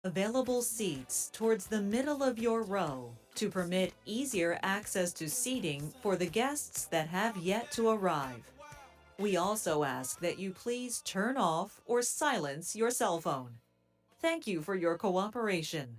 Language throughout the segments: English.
Available seats towards the middle of your row to permit easier access to seating for the guests that have yet to arrive. We also ask that you please turn off or silence your cell phone. Thank you for your cooperation.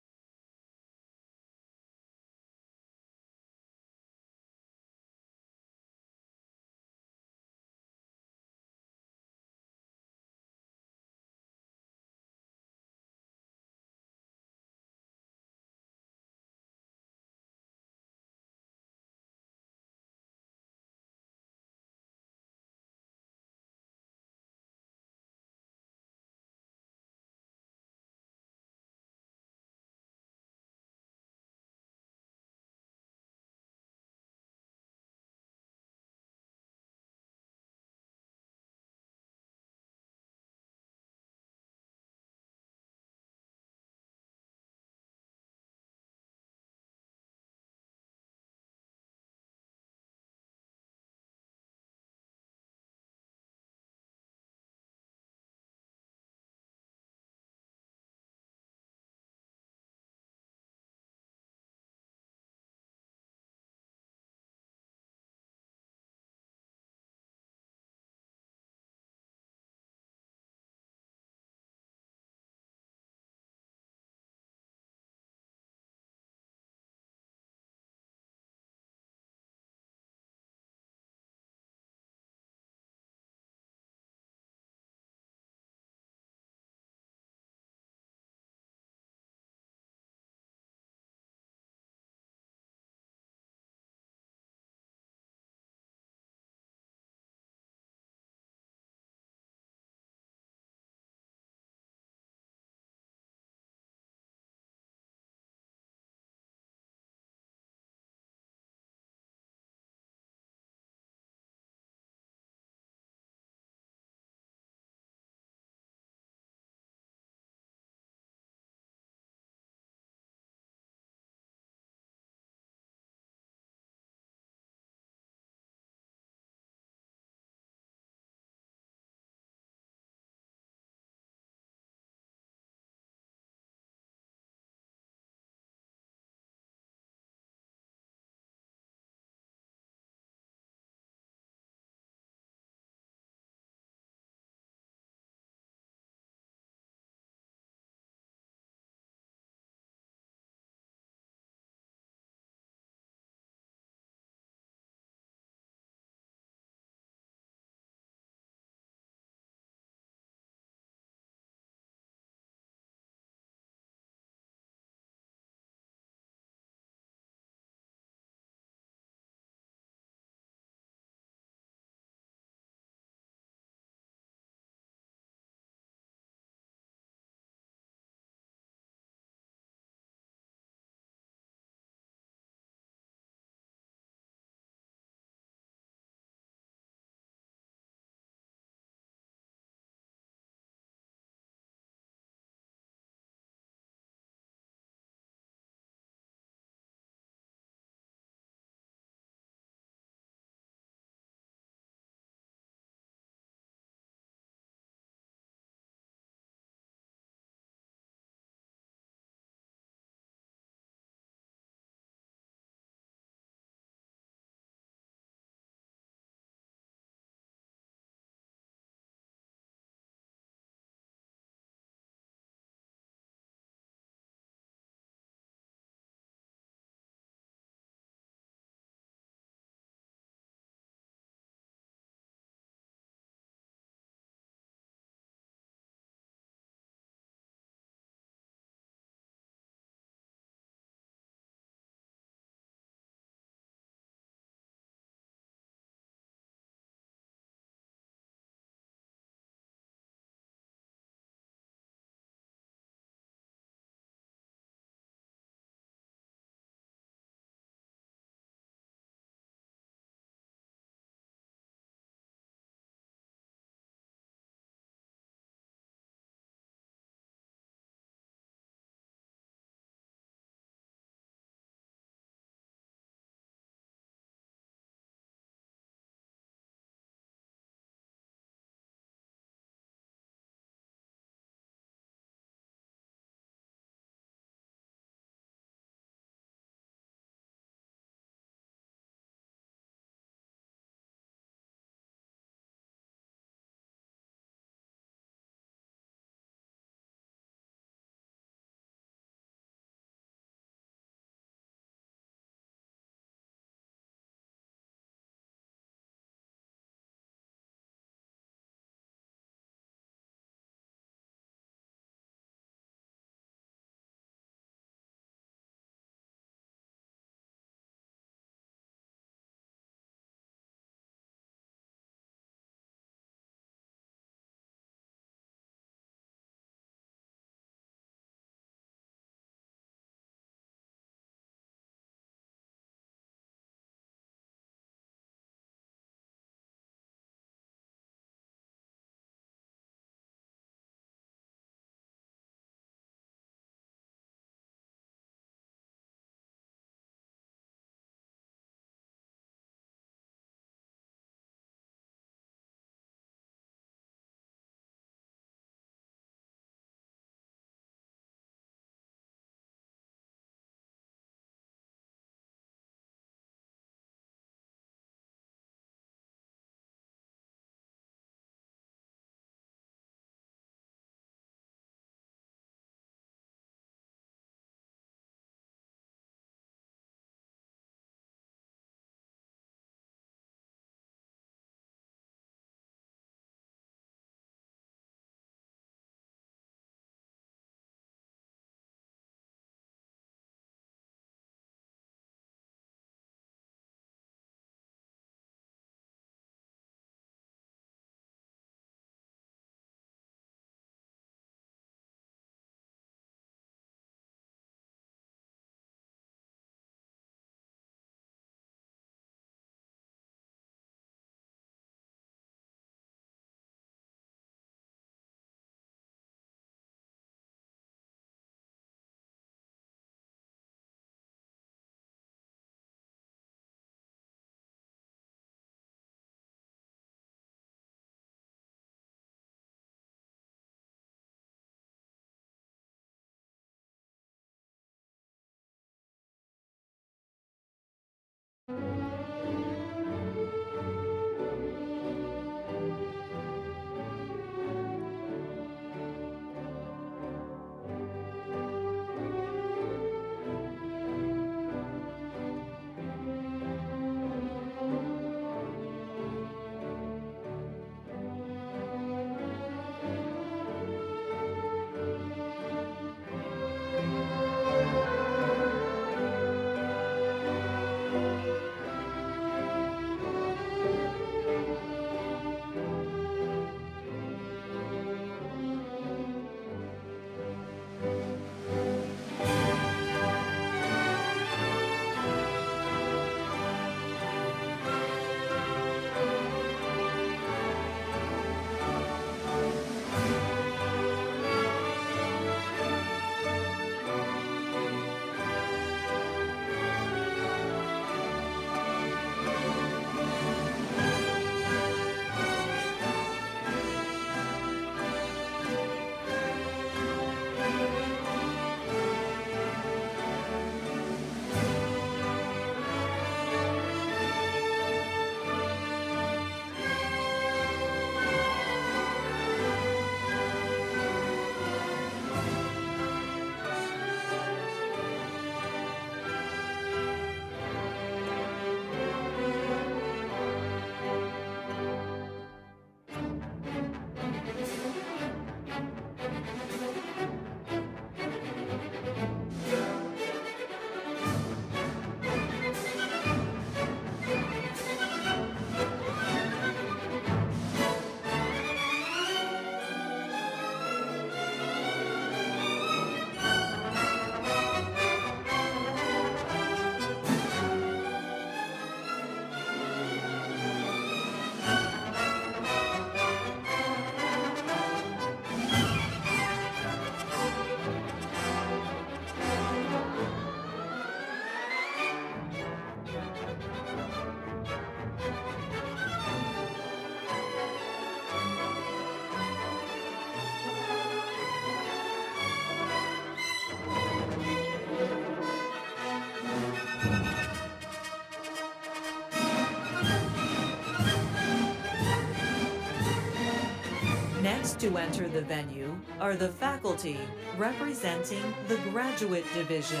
Next to enter the venue are the faculty representing the graduate division.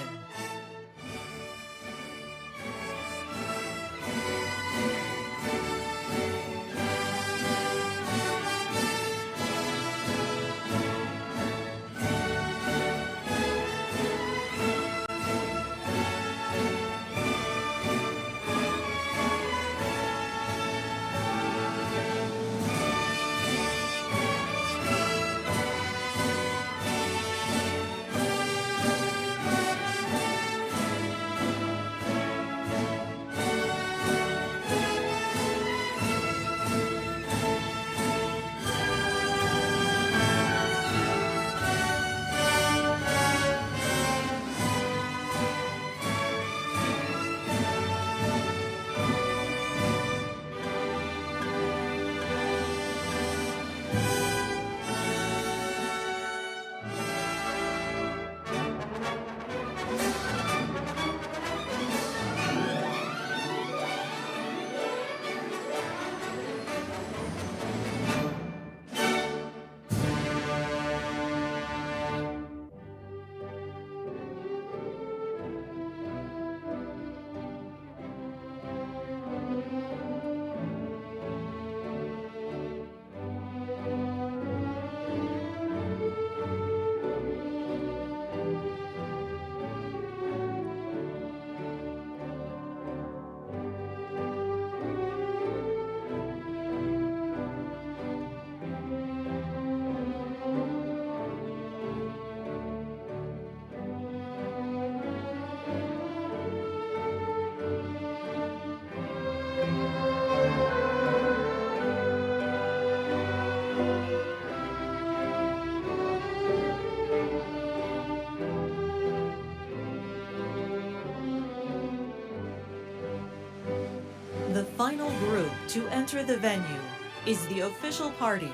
The final group to enter the venue is the official party,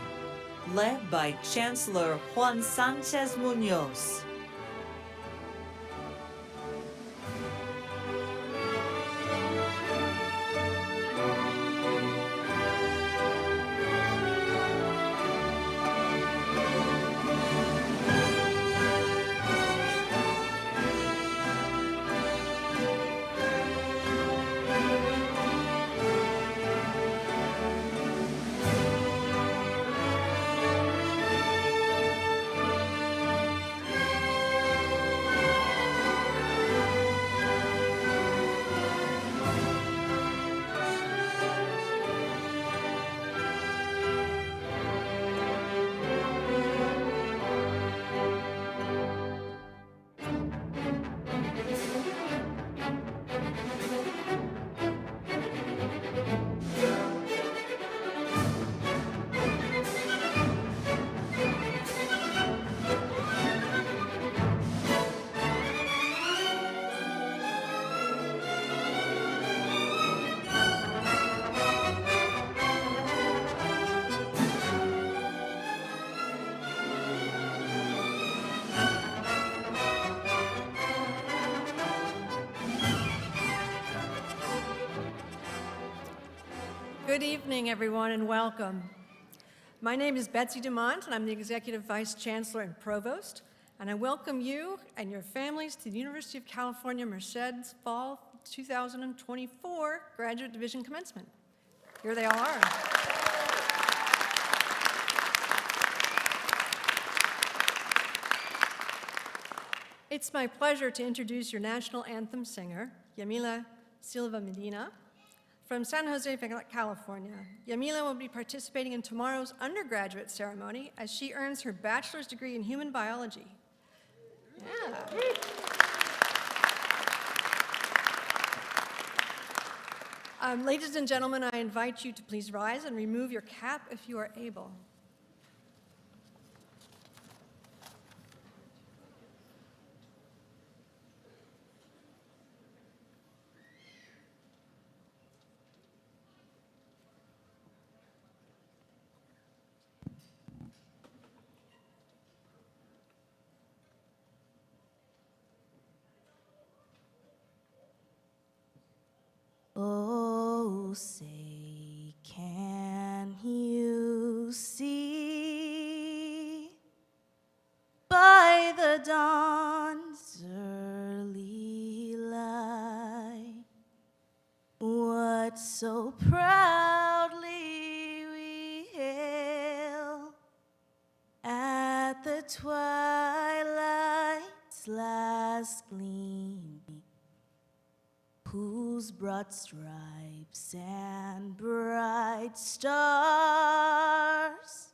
led by Chancellor Juan Sanchez Munoz. Good evening, everyone, and welcome. My name is Betsy DeMont, and I'm the Executive Vice Chancellor and Provost, and I welcome you and your families to the University of California, Merced's Fall 2024 Graduate Division Commencement. Here they all are. It's my pleasure to introduce your national anthem singer, Yamila Silva Medina, from San Jose, California. Yamila will be participating in tomorrow's undergraduate ceremony as she earns her bachelor's degree in human biology. Yeah. Ladies and gentlemen, I invite you to please rise and remove your cap if you are able. Oh, say, can you see so proudly we hail at the twilight's last gleam, whose broad stripes and bright stars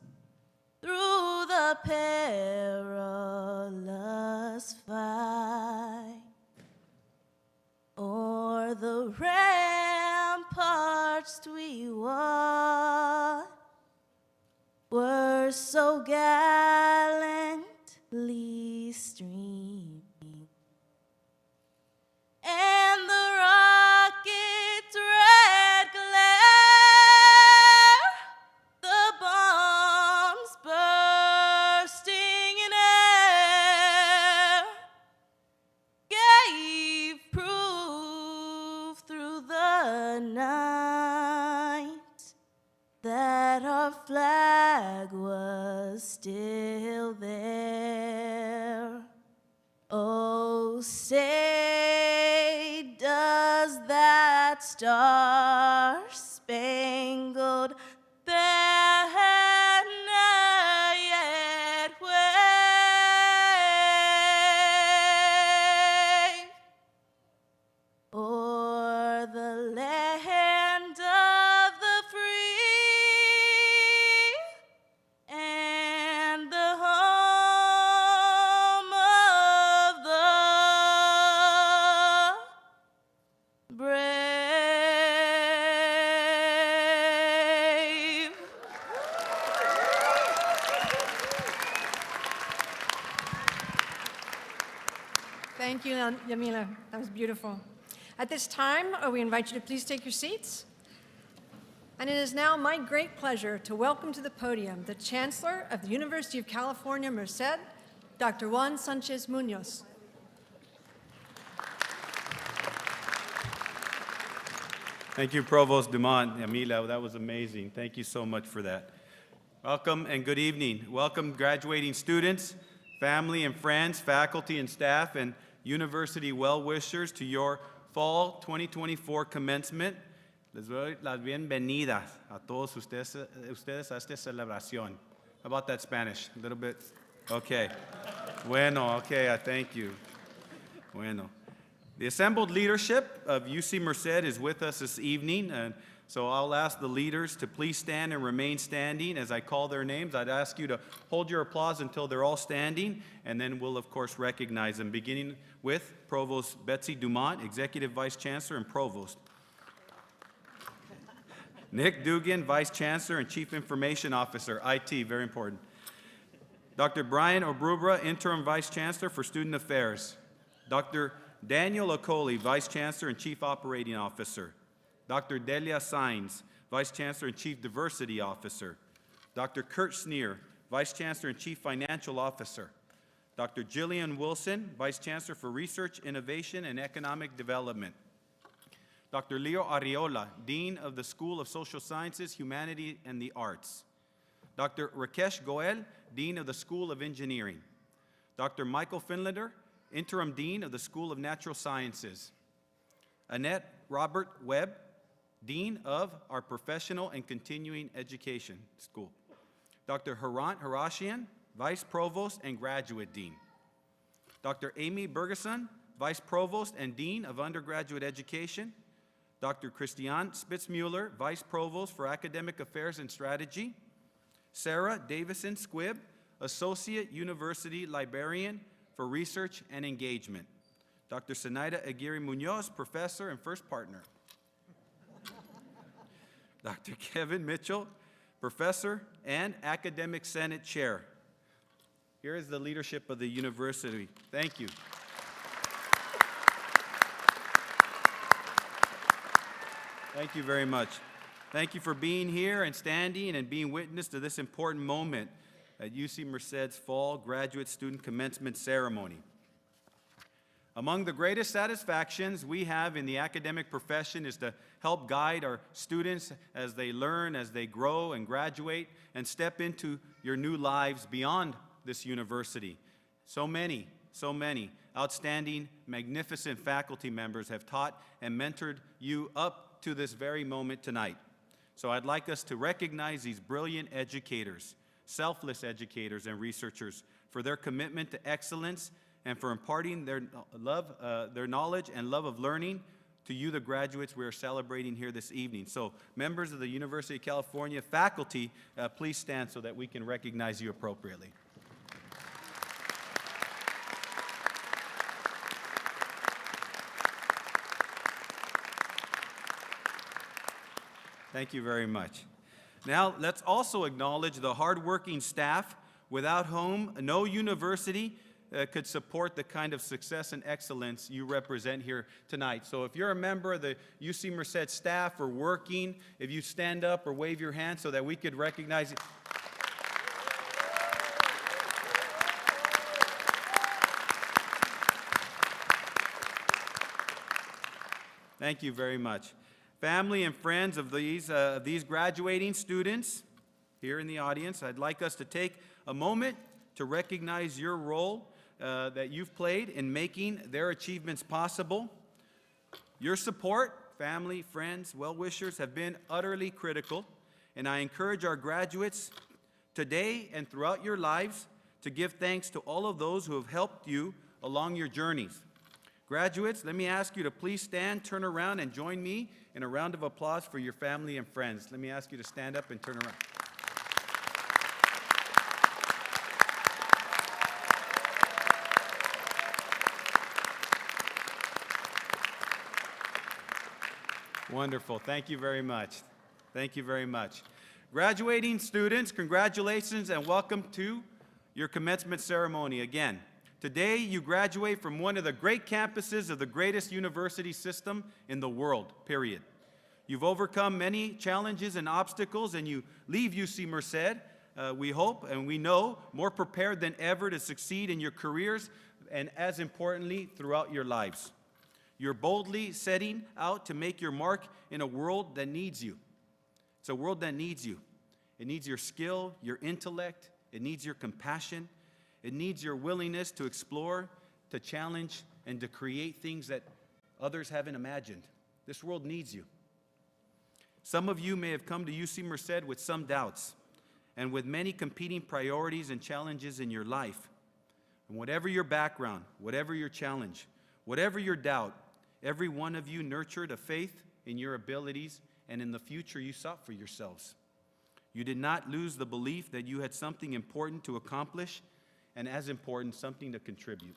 through the perilous fight o'er the ramparts we walked were so gallantly streaming, and the rocket's red glare, the bombs bursting in air, gave proof through the night that our flag was still there. Oh, say does that star-spangled banner yet wave o'er the land of the free and the home of the brave. Thank you, Yamila. That was beautiful. At this time, we invite you to please take your seats. And it is now my great pleasure to welcome to the podium the Chancellor of the University of California, Merced, Dr. Juan Sanchez Munoz. Thank you, Provost Dumont. Yamila, that was amazing. Thank you so much for that. Welcome and good evening. Welcome graduating students, family and friends, faculty and staff, and university well-wishers to your Fall 2024 Commencement. Les doy las bienvenidas a todos ustedes a esta celebración. How about that Spanish? A little bit? Okay. Bueno, okay, I thank you. Bueno. The assembled leadership of UC Merced is with us this evening, and so I'll ask the leaders to please stand and remain standing as I call their names. I'd ask you to hold your applause until they're all standing, and then we'll, of course, recognize them, beginning with Provost Betsy Dumont, Executive Vice Chancellor and Provost. Nick Dugan, Vice Chancellor and Chief Information Officer, IT, very important. Dr. Brian Obrubra, Interim Vice Chancellor for Student Affairs. Dr. Daniel Okoli, Vice Chancellor and Chief Operating Officer. Dr. Delia Sainz, Vice Chancellor and Chief Diversity Officer. Dr. Kurt Sneer, Vice Chancellor and Chief Financial Officer. Dr. Jillian Wilson, Vice Chancellor for Research, Innovation, and Economic Development. Dr. Leo Arriola, Dean of the School of Social Sciences, Humanity, and the Arts. Dr. Rakesh Goel, Dean of the School of Engineering. Dr. Michael Finlander, Interim Dean of the School of Natural Sciences. Annette Robert Webb, Dean of our Professional and Continuing Education School. Dr. Harant Harashian, Vice Provost and Graduate Dean. Dr. Amy Bergeson, Vice Provost and Dean of Undergraduate Education. Dr. Christiane Spitzmuller, Vice Provost for Academic Affairs and Strategy. Sarah Davison Squibb, Associate University Librarian for Research and Engagement. Dr. Zenaida Aguirre Munoz, Professor and First Partner. Dr. Kevin Mitchell, Professor and Academic Senate Chair. Here is the leadership of the university. Thank you. Thank you very much. Thank you for being here and standing and being witness to this important moment at UC Merced's Fall Graduate Student Commencement Ceremony. Among the greatest satisfactions we have in the academic profession is to help guide our students as they learn, as they grow and graduate, and step into your new lives beyond this university. So many outstanding, magnificent faculty members have taught and mentored you up to this very moment tonight. So I'd like us to recognize these brilliant educators, selfless educators and researchers for their commitment to excellence and for imparting their knowledge and love of learning to you, the graduates we are celebrating here this evening. So members of the University of California faculty, please stand so that we can recognize you appropriately. Thank you very much. Now, let's also acknowledge the hardworking staff without whom no university could support the kind of success and excellence you represent here tonight. So if you're a member of the UC Merced staff or working, if you stand up or wave your hand so that we could recognize you. Thank you very much. Family and friends of these graduating students here in the audience, I'd like us to take a moment to recognize your role that you've played in making their achievements possible. Your support, family, friends, well-wishers, have been utterly critical, and I encourage our graduates today and throughout your lives to give thanks to all of those who have helped you along your journeys. Graduates, let me ask you to please stand, turn around, and join me in a round of applause for your family and friends. Let me ask you to stand up and turn around. Wonderful. Thank you very much. Thank you very much. Graduating students, congratulations and welcome to your commencement ceremony again. Today, you graduate from one of the great campuses of the greatest university system in the world, period. You've overcome many challenges and obstacles, and you leave UC Merced, we hope and we know, more prepared than ever to succeed in your careers and, as importantly, throughout your lives. You're boldly setting out to make your mark in a world that needs you. It's a world that needs you. It needs your skill, your intellect. It needs your compassion. It needs your willingness to explore, to challenge, and to create things that others haven't imagined. This world needs you. Some of you may have come to UC Merced with some doubts and with many competing priorities and challenges in your life. And whatever your background, whatever your challenge, whatever your doubt, every one of you nurtured a faith in your abilities and in the future you sought for yourselves. You did not lose the belief that you had something important to accomplish and, as important, something to contribute.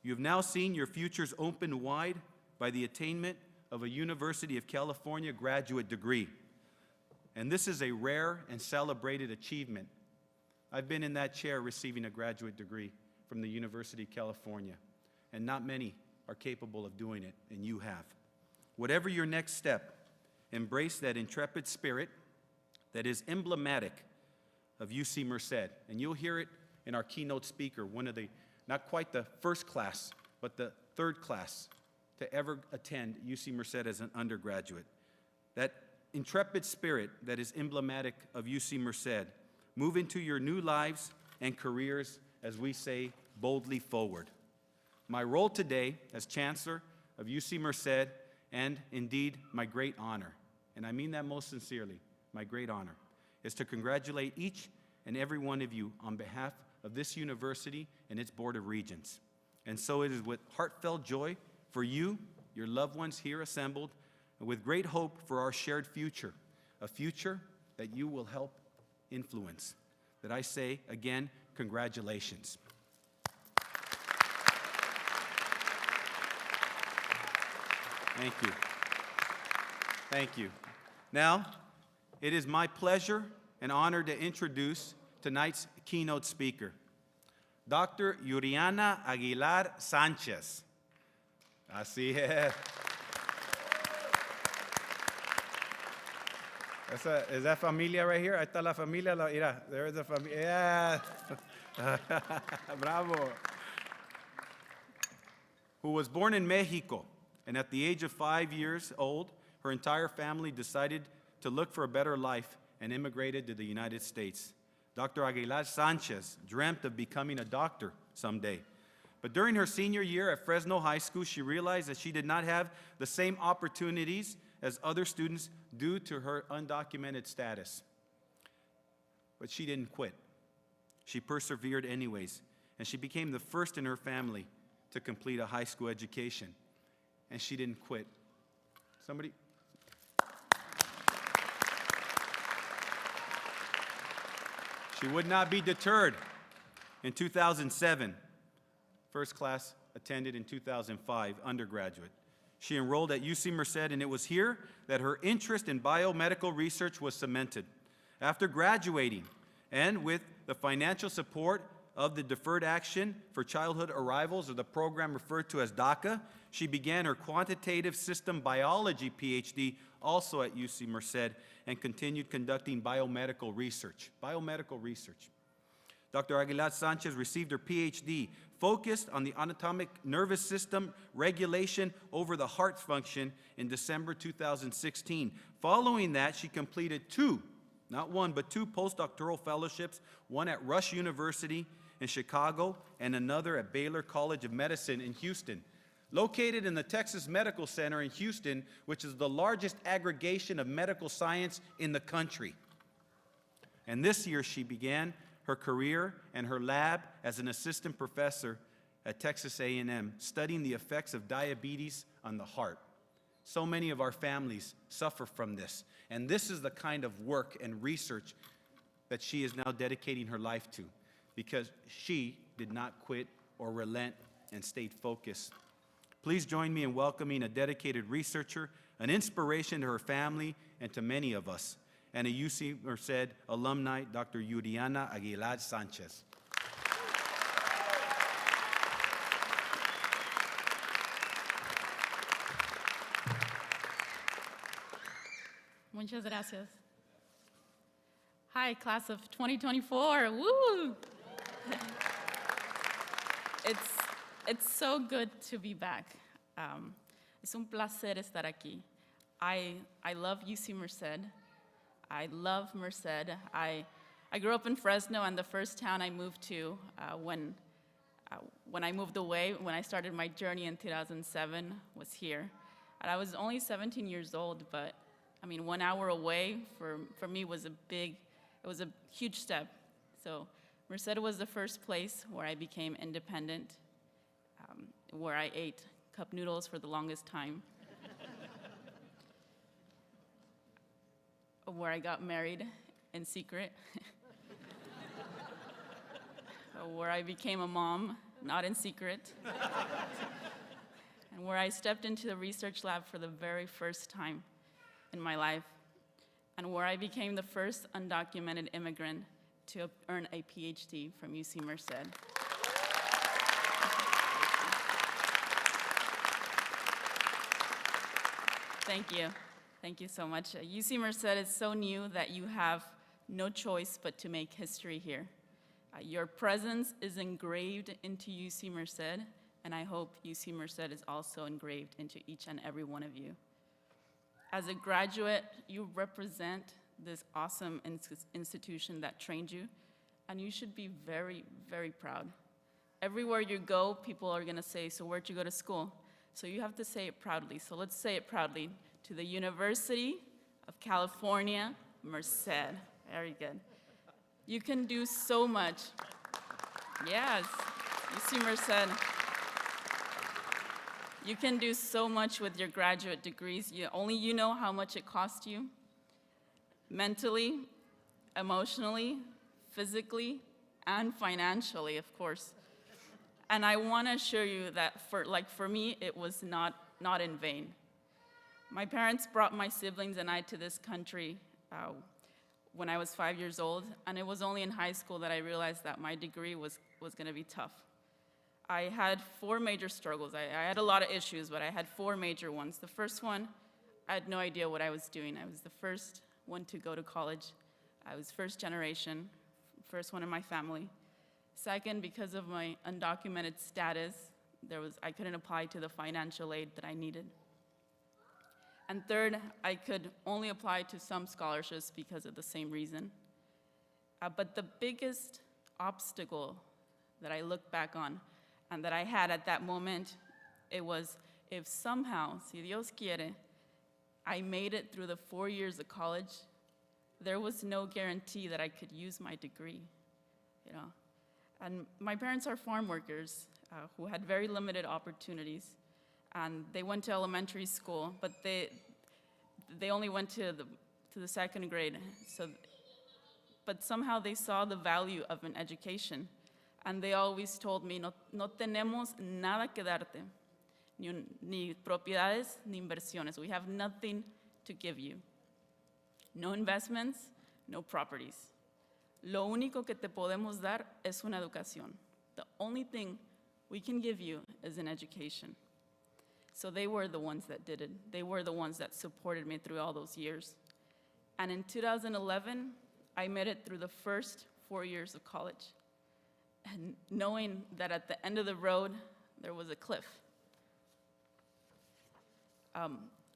You have now seen your futures opened wide by the attainment of a University of California graduate degree. And this is a rare and celebrated achievement. I've been in that chair receiving a graduate degree from the University of California, and not many are capable of doing it, and you have. Whatever your next step, embrace that intrepid spirit that is emblematic of UC Merced, and you'll hear it in our keynote speaker, one of the, not quite the first class, but the third class to ever attend UC Merced as an undergraduate. That intrepid spirit that is emblematic of UC Merced. Move into your new lives and careers, as we say, boldly forward. My role today as Chancellor of UC Merced, and indeed my great honor, and I mean that most sincerely, my great honor, is to congratulate each and every one of you on behalf of this university and its Board of Regents. And so it is with heartfelt joy for you, your loved ones here assembled, and with great hope for our shared future, a future that you will help influence, that I say, again, congratulations. Thank you. Thank you. Now, it is my pleasure and honor to introduce tonight's keynote speaker, Dr. Yuriana Aguilar Sanchez. Así es. Is that familia right here? Ahí está la familia. Mira, there is the familia. Yeah. Bravo. Who was born in Mexico, and at the age of 5 years old, her entire family decided to look for a better life and immigrated to the United States. Dr. Aguilar Sanchez dreamt of becoming a doctor someday. But during her senior year at Fresno High School, she realized that she did not have the same opportunities as other students due to her undocumented status. But she didn't quit. She persevered anyways, and she became the first in her family to complete a high school education. And she didn't quit. Somebody? She would not be deterred. In 2007, first class attended in 2005, undergraduate. She enrolled at UC Merced, and it was here that her interest in biomedical research was cemented. After graduating, and with the financial support of the Deferred Action for Childhood Arrivals, or the program referred to as DACA, she began her quantitative system biology PhD also at UC Merced and continued conducting biomedical research. Dr. Aguilar Sanchez received her PhD focused on the autonomic nervous system regulation over the heart function in December 2016. Following that, she completed not one, but two postdoctoral fellowships, one at Rush University in Chicago and another at Baylor College of Medicine in Houston. Located in the Texas Medical Center in Houston, which is the largest aggregation of medical science in the country. And this year she began her career and her lab as an assistant professor at Texas A&M, studying the effects of diabetes on the heart. So many of our families suffer from this, and this is the kind of work and research that she is now dedicating her life to, because she did not quit or relent and stayed focused. Please join me in welcoming a dedicated researcher, an inspiration to her family and to many of us, and a UC Merced alumni, Dr. Yuriana Aguilar Sanchez. Muchas gracias. Hi, class of 2024. Woo! It's so good to be back. Es un placer estar aquí. I love UC Merced. I love Merced. I grew up in Fresno, and the first town I moved to when I moved away, when I started my journey in 2007, was here. And I was only 17 years old, but I mean, 1 hour away for me was it was a huge step. So Merced was the first place where I became independent, where I ate cup noodles for the longest time, where I got married in secret, where I became a mom, not in secret, and where I stepped into the research lab for the very first time in my life, and where I became the first undocumented immigrant to earn a PhD from UC Merced. Thank you. Thank you so much. UC Merced is so new that you have no choice but to make history here. Your presence is engraved into UC Merced, and I hope UC Merced is also engraved into each and every one of you. As a graduate, you represent this awesome institution that trained you, and you should be very, very proud. Everywhere you go, people are gonna say, so where'd you go to school? So you have to say it proudly. So let's say it proudly. To the University of California, Merced. Very good. You can do so much. Yes, UC Merced. You can do so much with your graduate degrees. Only you know how much it cost you, mentally, emotionally, physically, and financially, of course. And I want to assure you that for me, it was not in vain. My parents brought my siblings and I to this country when I was 5 years old, and it was only in high school that I realized that my degree was going to be tough. I had 4 major struggles. I had a lot of issues, but I had 4 major ones. The first one, I had no idea what I was doing. I was the first one to go to college. I was first generation, first one in my family. Second, because of my undocumented status, I couldn't apply to the financial aid that I needed. And third, I could only apply to some scholarships because of the same reason. But the biggest obstacle that I look back on and that I had at that moment, it was if somehow, si Dios quiere, I made it through the 4 years of college. There was no guarantee that I could use my degree, you know. And my parents are farm workers who had very limited opportunities. And they went to elementary school, but they only went to the second grade. But somehow they saw the value of an education. And they always told me, no tenemos nada que darte, ni propiedades, ni inversiones. We have nothing to give you. No investments, no properties. Lo único que te podemos dar es una educación. The only thing we can give you is an education. So they were the ones that did it. They were the ones that supported me through all those years. And in 2011, I made it through the first 4 years of college. And knowing that at the end of the road, there was a cliff.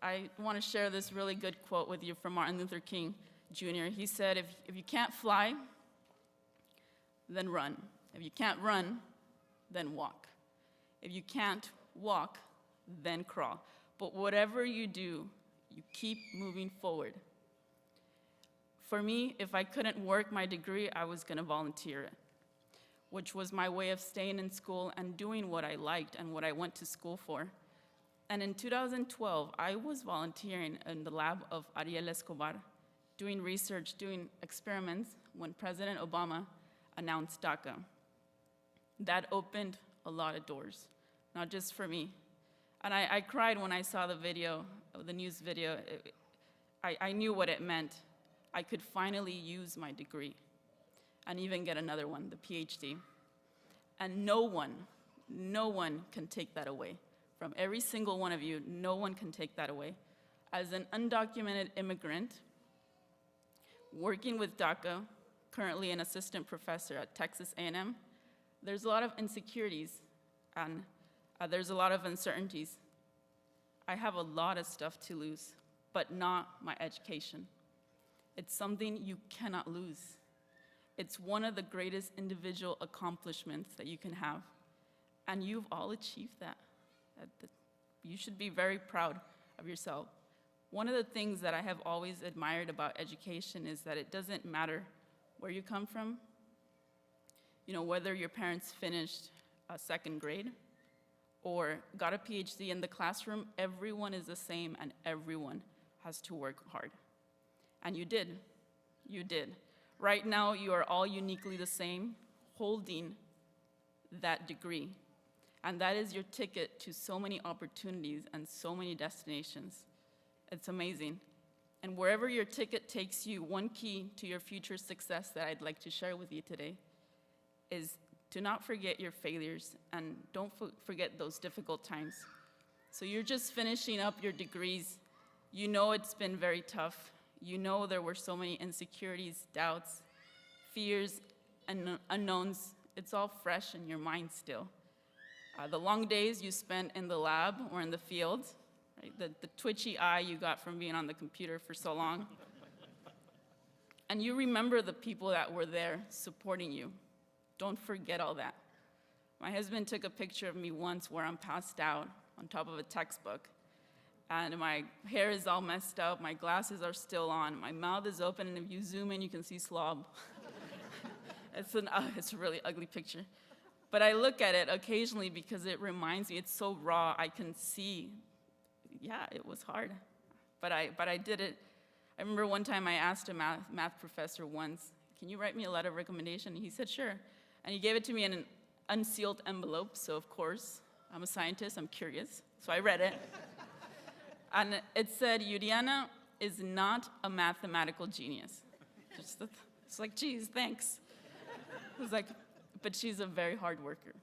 I want to share this really good quote with you from Martin Luther King Jr. He said, if you can't fly, then run. If you can't run, then walk. If you can't walk, then crawl. But whatever you do, you keep moving forward. For me, if I couldn't work my degree, I was going to volunteer it, which was my way of staying in school and doing what I liked and what I went to school for. And in 2012, I was volunteering in the lab of Ariel Escobar, doing research, doing experiments when President Obama announced DACA. That opened a lot of doors, not just for me. And I cried when I saw the video, the news video. I knew what it meant. I could finally use my degree and even get another one, the PhD. And no one can take that away. From every single one of you, no one can take that away. As an undocumented immigrant, working with DACA, currently an assistant professor at Texas A&M, there's a lot of insecurities and there's a lot of uncertainties. I have a lot of stuff to lose, but not my education. It's something you cannot lose. It's one of the greatest individual accomplishments that you can have, and you've all achieved that. You should be very proud of yourself. One of the things that I have always admired about education is that it doesn't matter where you come from, you know, whether your parents finished second grade or got a PhD in the classroom, everyone is the same and everyone has to work hard. And you did. You did. Right now, you are all uniquely the same, holding that degree. And that is your ticket to so many opportunities and so many destinations. It's amazing. And wherever your ticket takes you, one key to your future success that I'd like to share with you today is to not forget your failures and don't forget those difficult times. So you're just finishing up your degrees. You know it's been very tough. You know there were so many insecurities, doubts, fears, and unknowns. It's all fresh in your mind still. The long days you spent in the lab or in the field, right? The twitchy eye you got from being on the computer for so long. And you remember the people that were there supporting you. Don't forget all that. My husband took a picture of me once where I'm passed out on top of a textbook. And my hair is all messed up, my glasses are still on, my mouth is open, and if you zoom in, you can see slob. It's a really ugly picture. But I look at it occasionally because it reminds me, it's so raw, I can see, yeah, it was hard. But I did it. I remember one time I asked a math professor once, can you write me a letter of recommendation? And he said, sure. And he gave it to me in an unsealed envelope, so of course, I'm a scientist, I'm curious, so I read it. And it said, Yuriana is not a mathematical genius. It's like, geez, thanks. It was like, but she's a very hard worker.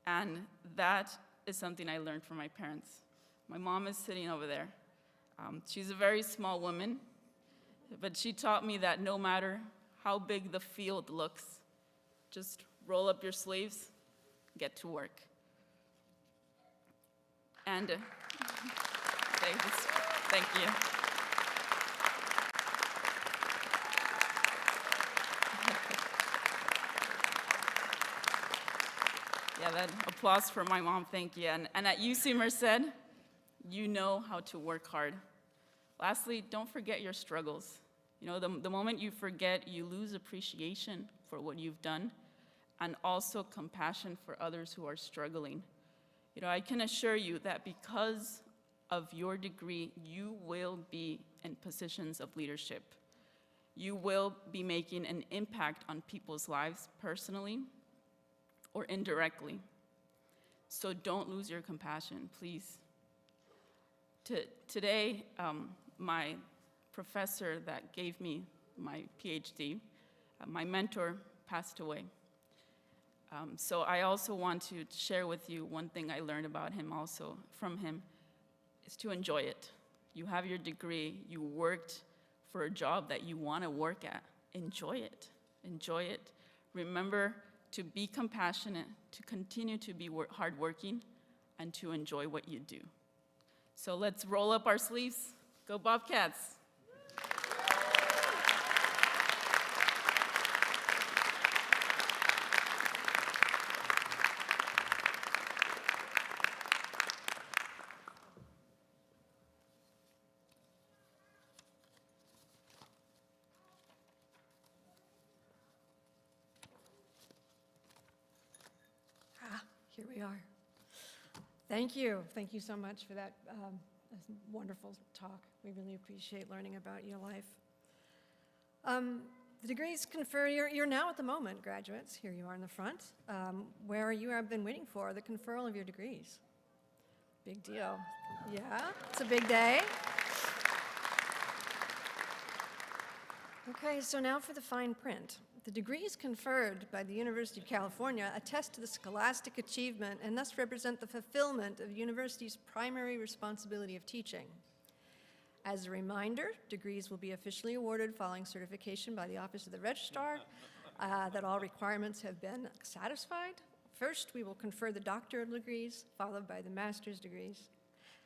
And that is something I learned from my parents. My mom is sitting over there. She's a very small woman, but she taught me that no matter how big the field looks, just roll up your sleeves, get to work. And thank you. Yeah, that applause for my mom, thank you. And at UC Merced, you know how to work hard. Lastly, don't forget your struggles. You know, the moment you forget, you lose appreciation for what you've done and also compassion for others who are struggling. You know, I can assure you that because of your degree, you will be in positions of leadership. You will be making an impact on people's lives personally or indirectly. So don't lose your compassion, please. Today, my professor that gave me my PhD, my mentor, passed away. So I also want to share with you one thing I learned about him also from him, is to enjoy it. You have your degree, you worked for a job that you want to work at. Enjoy it, enjoy it. Remember to be compassionate, to continue to be hardworking, and to enjoy what you do. So let's roll up our sleeves. Go Bobcats. Here we are. Thank you. Thank you so much for that wonderful talk. We really appreciate learning about your life. The degrees conferred, you're now at the moment, graduates. Here you are in the front, where you have been waiting for the conferral of your degrees. Big deal. Yeah, it's a big day. Okay, so now for the fine print. The degrees conferred by the University of California attest to the scholastic achievement and thus represent the fulfillment of the university's primary responsibility of teaching. As a reminder, degrees will be officially awarded following certification by the Office of the Registrar that all requirements have been satisfied. First, we will confer the doctoral degrees, followed by the master's degrees.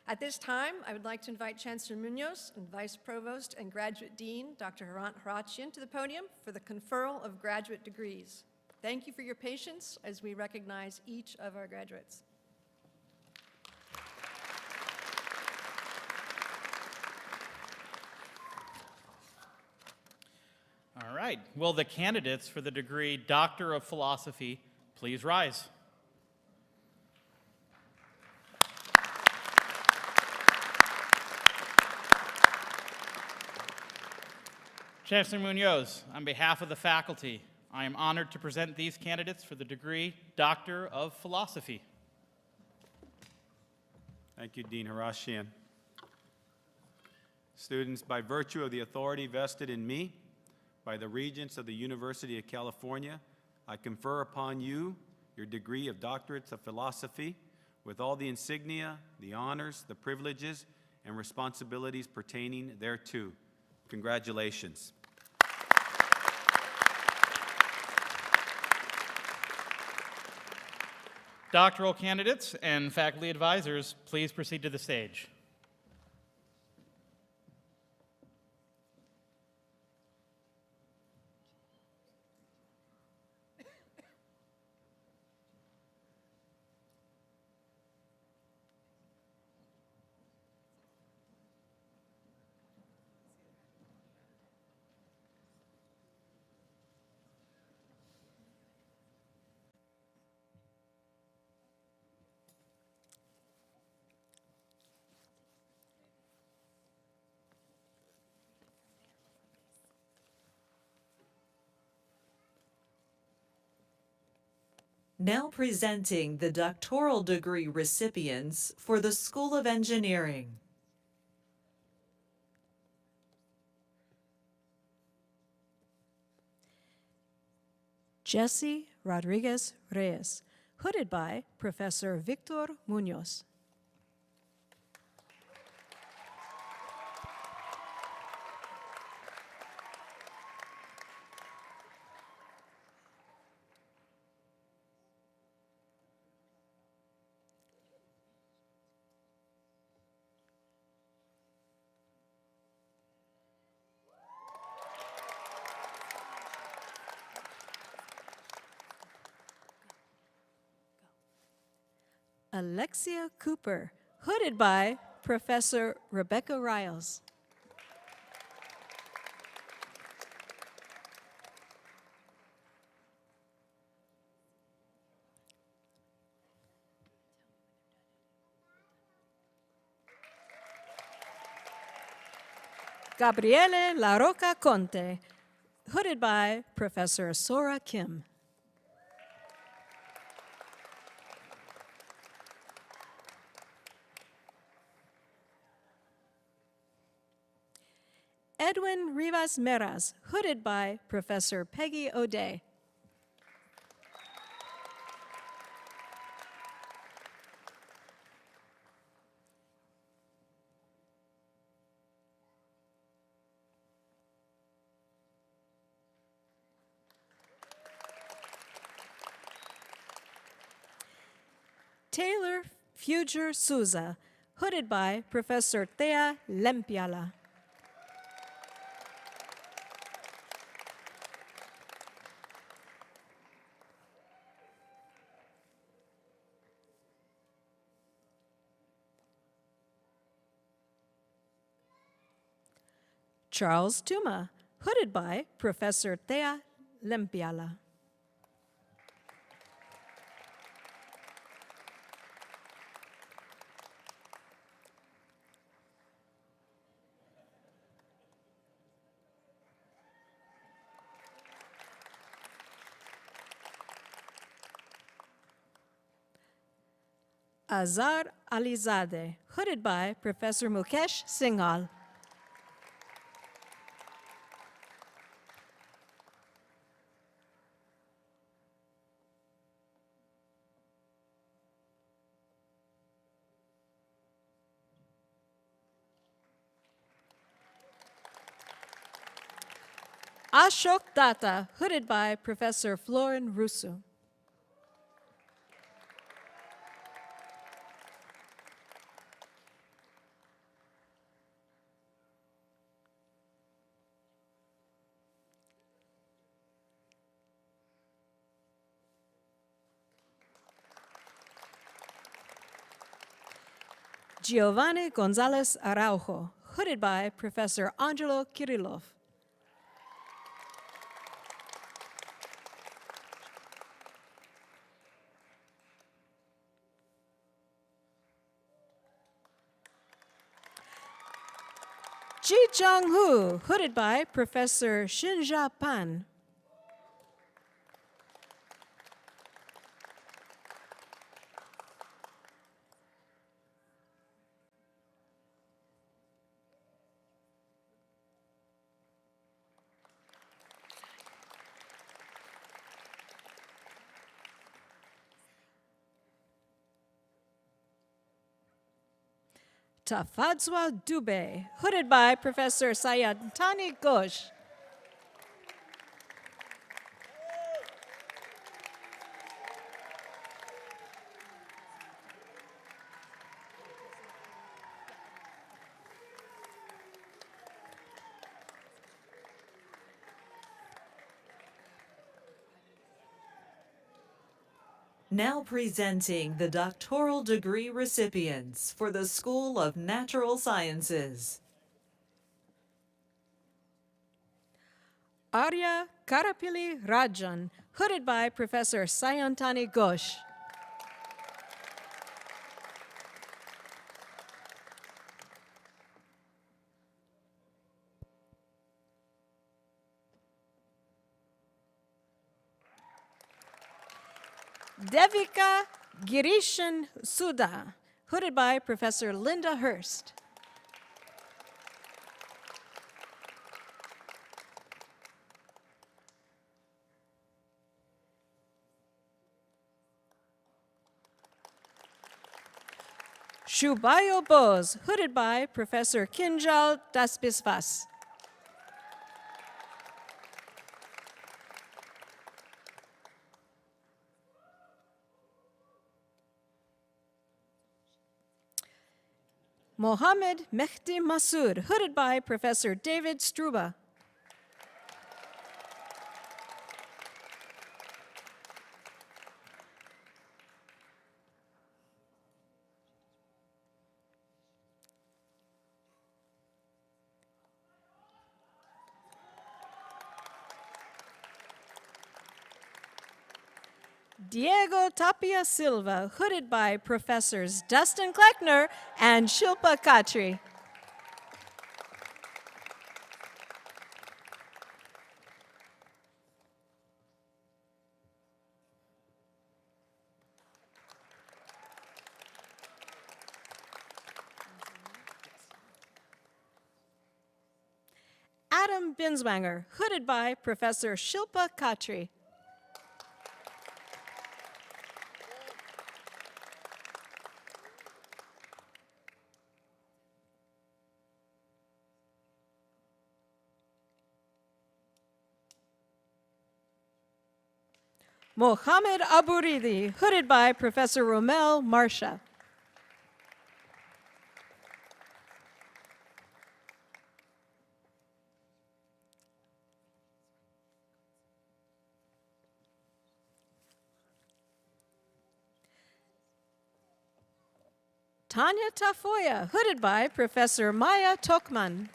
At this time, I would like to invite Chancellor Munoz and Vice Provost and Graduate Dean, Dr. Hrant Harachian, to the podium for the conferral of graduate degrees. Thank you for your patience as we recognize each of our graduates. All right. Will the candidates for the degree Doctor of Philosophy please rise? Chancellor Munoz, on behalf of the faculty, I am honored to present these candidates for the degree Doctor of Philosophy. Thank you, Dean Harachian. Students, by virtue of the authority vested in me by the Regents of the University of California, I confer upon you your degree of Doctorates of Philosophy with all the insignia, the honors, the privileges, and responsibilities pertaining thereto. Congratulations. Doctoral candidates and faculty advisors, please proceed to the stage. Now presenting the doctoral degree recipients for the School of Engineering. Jesse Rodriguez Reyes, hooded by Professor Victor Munoz. Alexia Cooper, hooded by Professor Rebecca Riles. Gabriele La Roca Conte, hooded by Professor Sora Kim. Edwin Rivas Meras, hooded by Professor Peggy O'Day. Taylor Fuger Souza, hooded by Professor Thea Lempiala. Charles Tuma, hooded by Professor Thea Lempiala. Azar Alizadeh, hooded by Professor Mukesh Singhal. Ashok Datta, hooded by Professor Florin Rusu. Giovanni Gonzalez Araujo, hooded by Professor Angelo Kirillov. Ji Chang-hu, hooded by Professor Shinja Pan. Tafadzwa Dube, hooded by Professor Sayantani Ghosh. Now presenting the doctoral degree recipients for the School of Natural Sciences. Arya Karapili Rajan, hooded by Professor Sayantani Ghosh. Devika Girishan Sudha, hooded by Professor Linda Hurst. Shubayo Bose, hooded by Professor Kinjal Dasbisvas. Mohammed Mehdi Masood, hooded by Professor David Struba. Diego Tapia Silva, hooded by Professors Dustin Kleckner and Shilpa Khatri. Adam Binswanger, hooded by Professor Shilpa Khatri. Mohammed Aburidi, hooded by Professor Romel Marsha. Tanya Tafoya, hooded by Professor Maya Tokman.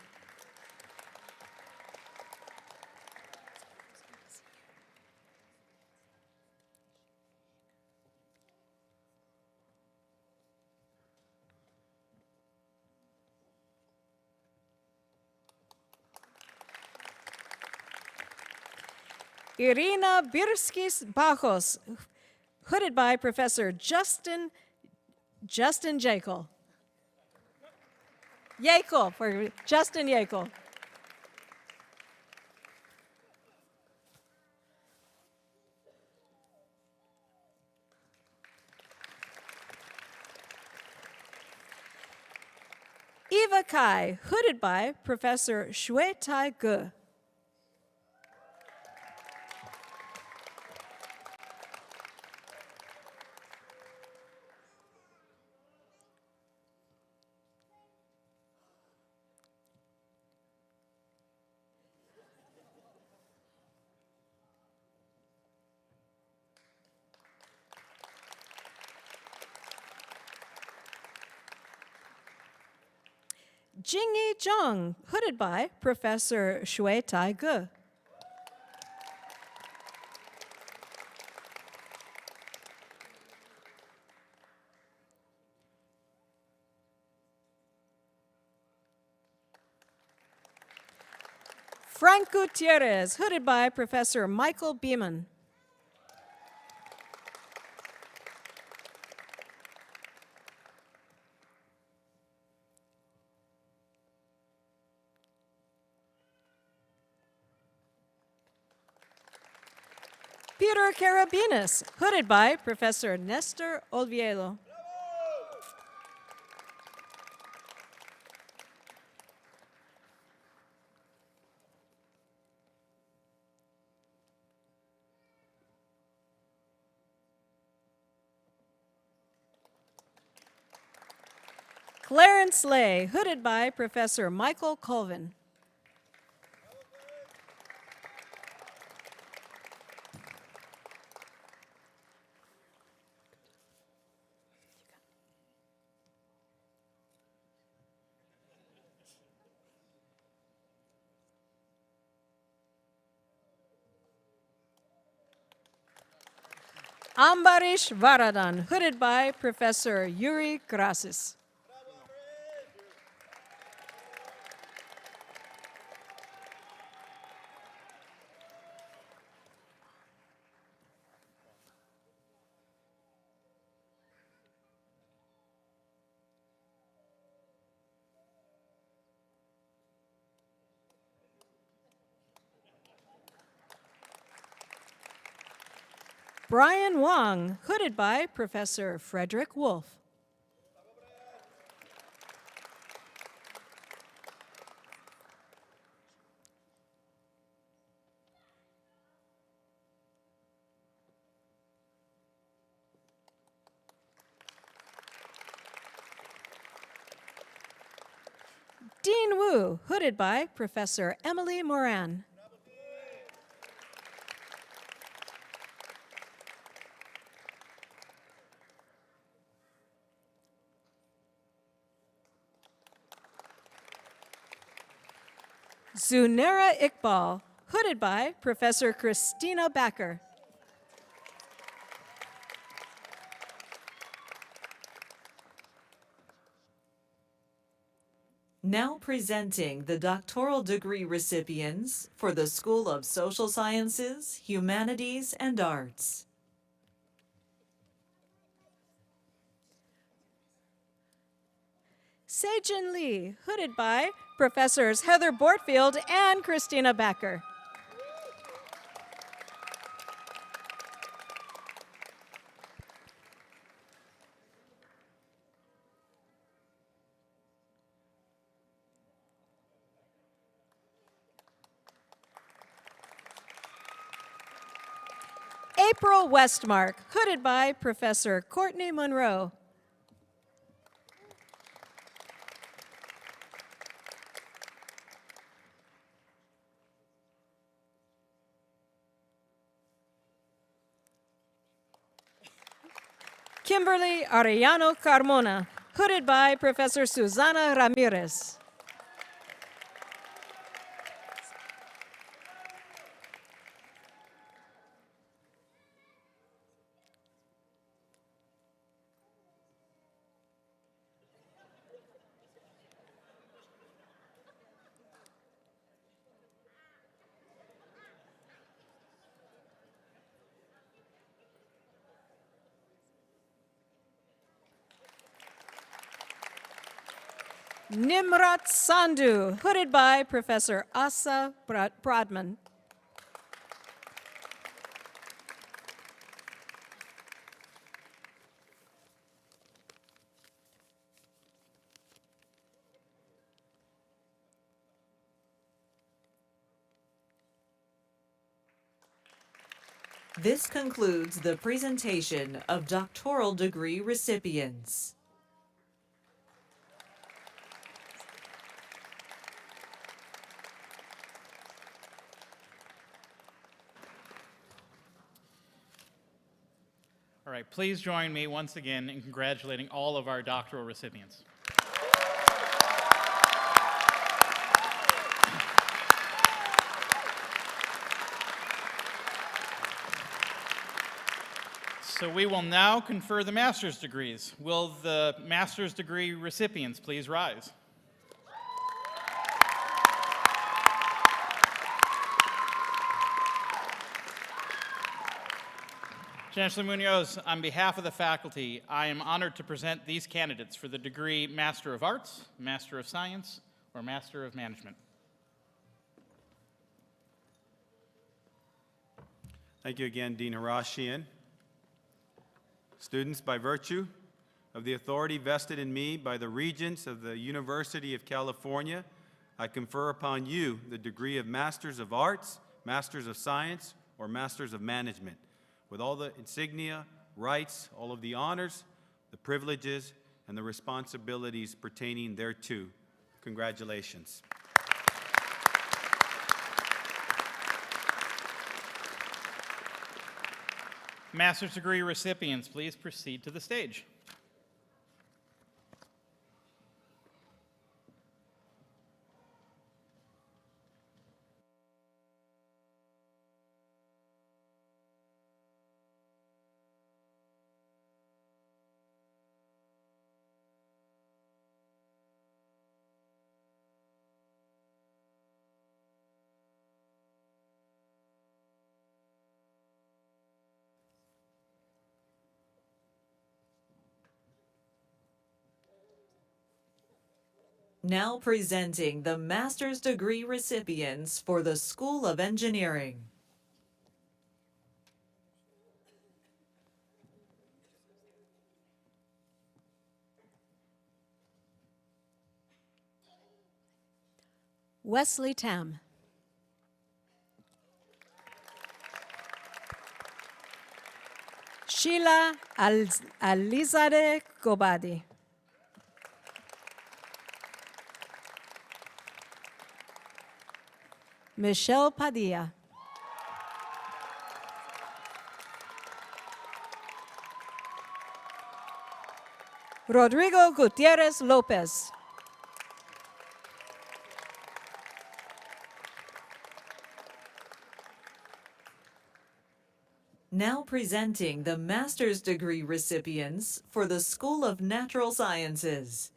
Irina Birskis Bajos, hooded by Professor Justin Jekyll. Yekel, for Justin Yekel. Eva Kai, hooded by Professor Shui Tai Ge. Jingyi Zhang, hooded by Professor Shui Tai Ge. Frank Gutierrez, hooded by Professor Michael Beeman. Peter Carabinas, hooded by Professor Nestor Olvielo. Clarence Lay, hooded by Professor Michael Colvin. Ambarish Varadan, hooded by Professor Yuri Grasis. Brian Wong, hooded by Professor Frederick Wolf. Dean Wu, hooded by Professor Emily Moran. Zunera Iqbal, hooded by Professor Christina Backer. Now presenting the doctoral degree recipients for the School of Social Sciences, Humanities, and Arts. Sejin Lee, hooded by Professors Heather Bortfield and Christina Becker. April Westmark, hooded by Professor Courtney Monroe. Kimberly Arellano Carmona, hooded by Professor Susana Ramirez. Nimrat Sandhu, hooded by Professor Asa Brodman. This concludes the presentation of doctoral degree recipients. All right, please join me once again in congratulating all of our doctoral recipients. So we will now confer the master's degrees. Will the master's degree recipients please rise? Chancellor Munoz, on behalf of the faculty, I am honored to present these candidates for the degree Master of Arts, Master of Science, or Master of Management. Thank you again, Dean Harashian. Students, by virtue of the authority vested in me by the Regents of the University of California, I confer upon you the degree of Masters of Arts, Masters of Science, or Masters of Management, with all the insignia, rights, all of the honors, the privileges, and the responsibilities pertaining thereto. Congratulations. Master's degree recipients, please proceed to the stage. Now presenting the master's degree recipients for the School of Engineering. Wesley Tam. Sheila Alizadeh Gobadi. Michelle Padilla. Rodrigo Gutierrez Lopez. Now presenting the master's degree recipients for the School of Natural Sciences.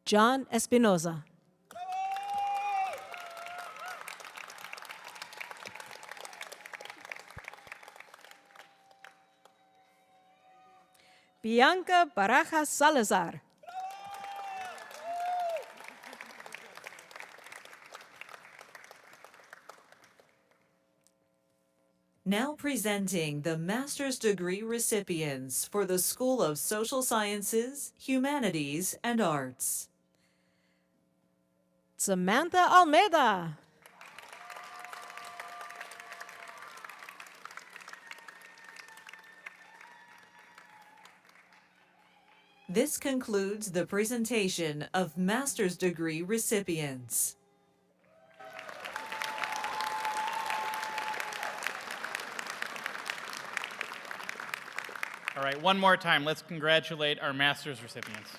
John Espinoza. Bianca Barajas Salazar. Now presenting the master's degree recipients for the School of Social Sciences, Humanities, and Arts. Samantha Almeida. This concludes the presentation of master's degree recipients. All right, one more time, let's congratulate our master's recipients.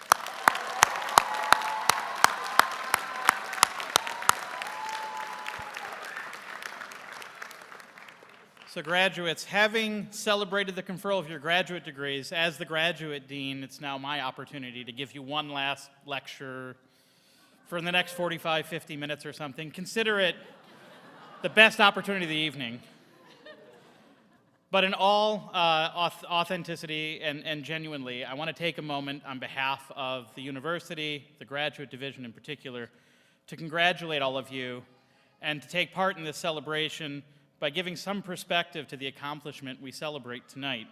So graduates, having celebrated the conferral of your graduate degrees, as the graduate dean, it's now my opportunity to give you one last lecture for the next 45, 50 minutes or something. Consider it the best opportunity of the evening. But in all authenticity and genuinely, I want to take a moment on behalf of the university, the graduate division in particular, to congratulate all of you and to take part in this celebration by giving some perspective to the accomplishment we celebrate tonight.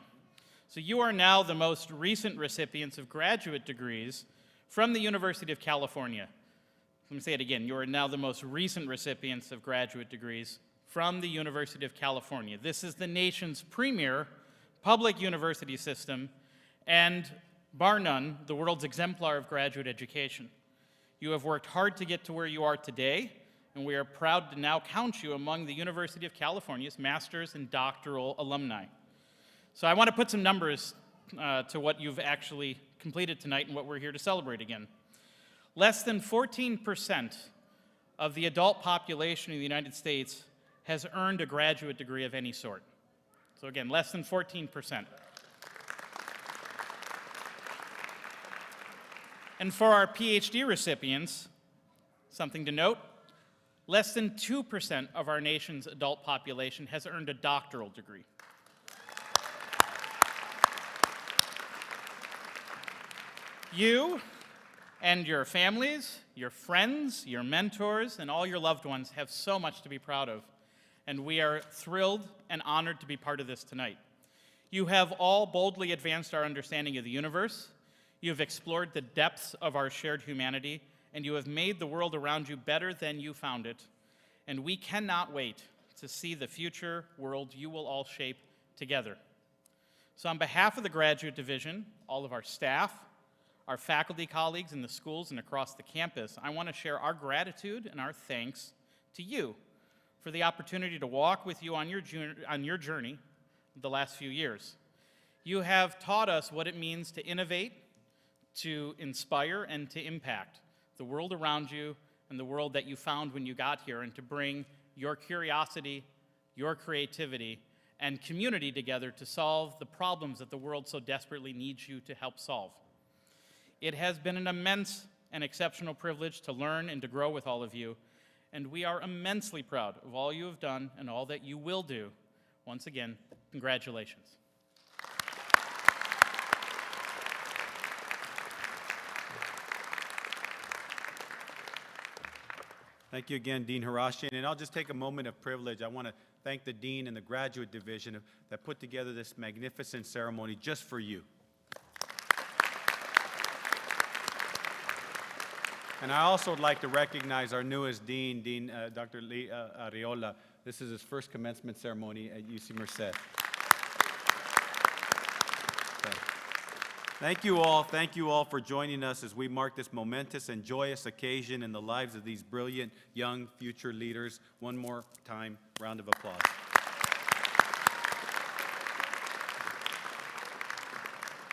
So you are now the most recent recipients of graduate degrees from the University of California. Let me say it again. You are now the most recent recipients of graduate degrees from the University of California. This is the nation's premier public university system and, bar none, the world's exemplar of graduate education. You have worked hard to get to where you are today, and we are proud to now count you among the University of California's master's and doctoral alumni. So I want to put some numbers to what you've actually completed tonight and what we're here to celebrate again. Less than 14% of the adult population in the United States has earned a graduate degree of any sort. So again, less than 14%. And for our PhD recipients, something to note, less than 2% of our nation's adult population has earned a doctoral degree. You and your families, your friends, your mentors, and all your loved ones have so much to be proud of, and we are thrilled and honored to be part of this tonight. You have all boldly advanced our understanding of the universe, you have explored the depths of our shared humanity, and you have made the world around you better than you found it, and we cannot wait to see the future world you will all shape together. So on behalf of the Graduate Division, all of our staff, our faculty colleagues in the schools and across the campus, I want to share our gratitude and our thanks to you for the opportunity to walk with you on your journey the last few years. You have taught us what it means to innovate, to inspire, and to impact the world around you and the world that you found when you got here, and to bring your curiosity, your creativity, and community together to solve the problems that the world so desperately needs you to help solve. It has been an immense and exceptional privilege to learn and to grow with all of you, and we are immensely proud of all you have done and all that you will do. Once again, congratulations. Thank you again, Dean Harashian. And I'll just take a moment of privilege. I want to thank the Dean and the Graduate Division that put together this magnificent ceremony just for you. And I also would like to recognize our newest Dean, Dr. Lee Arreola. This is his first commencement ceremony at UC Merced. Thank you all for joining us as we mark this momentous and joyous occasion in the lives of these brilliant young future leaders. One more time, round of applause.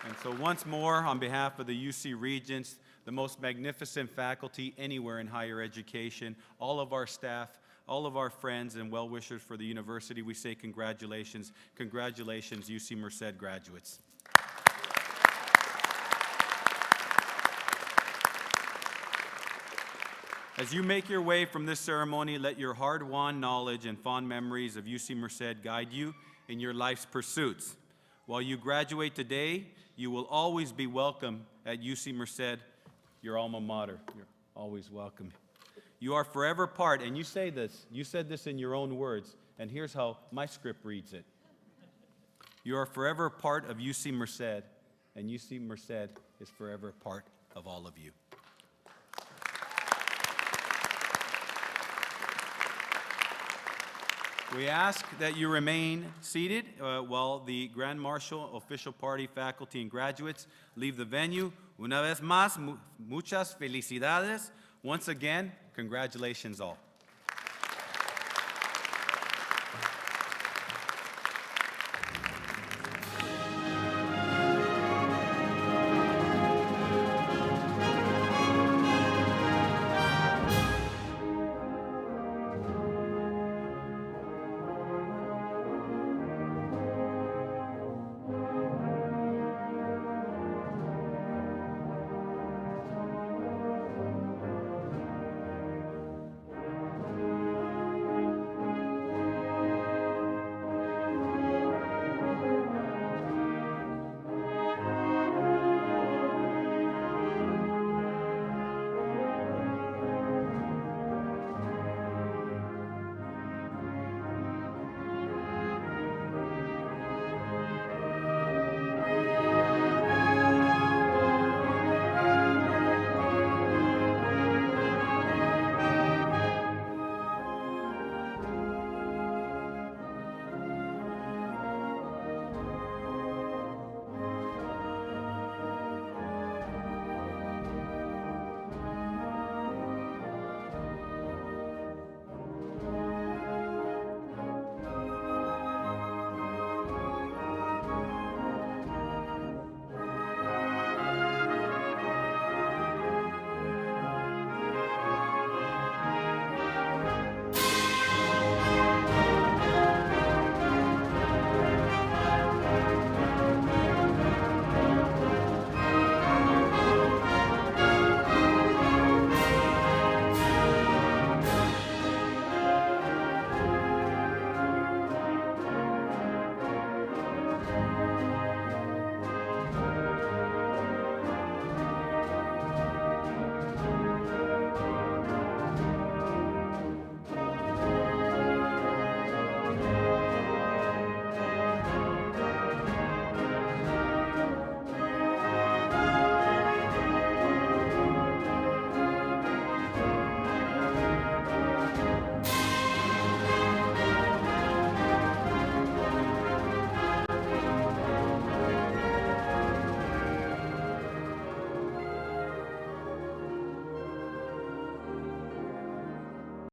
And so once more, on behalf of the UC Regents, the most magnificent faculty anywhere in higher education, all of our staff, all of our friends and well-wishers for the university, we say congratulations. Congratulations, UC Merced graduates. As you make your way from this ceremony, let your hard-won knowledge and fond memories of UC Merced guide you in your life's pursuits. While you graduate today, you will always be welcome at UC Merced, your alma mater. You're always welcome. You are forever part, and you say this, you said this in your own words, and here's how my script reads it. You are forever part of UC Merced, and UC Merced is forever part of all of you. We ask that you remain seated while the Grand Marshal, official party, faculty, and graduates leave the venue. Una vez más, muchas felicidades. Once again, congratulations all.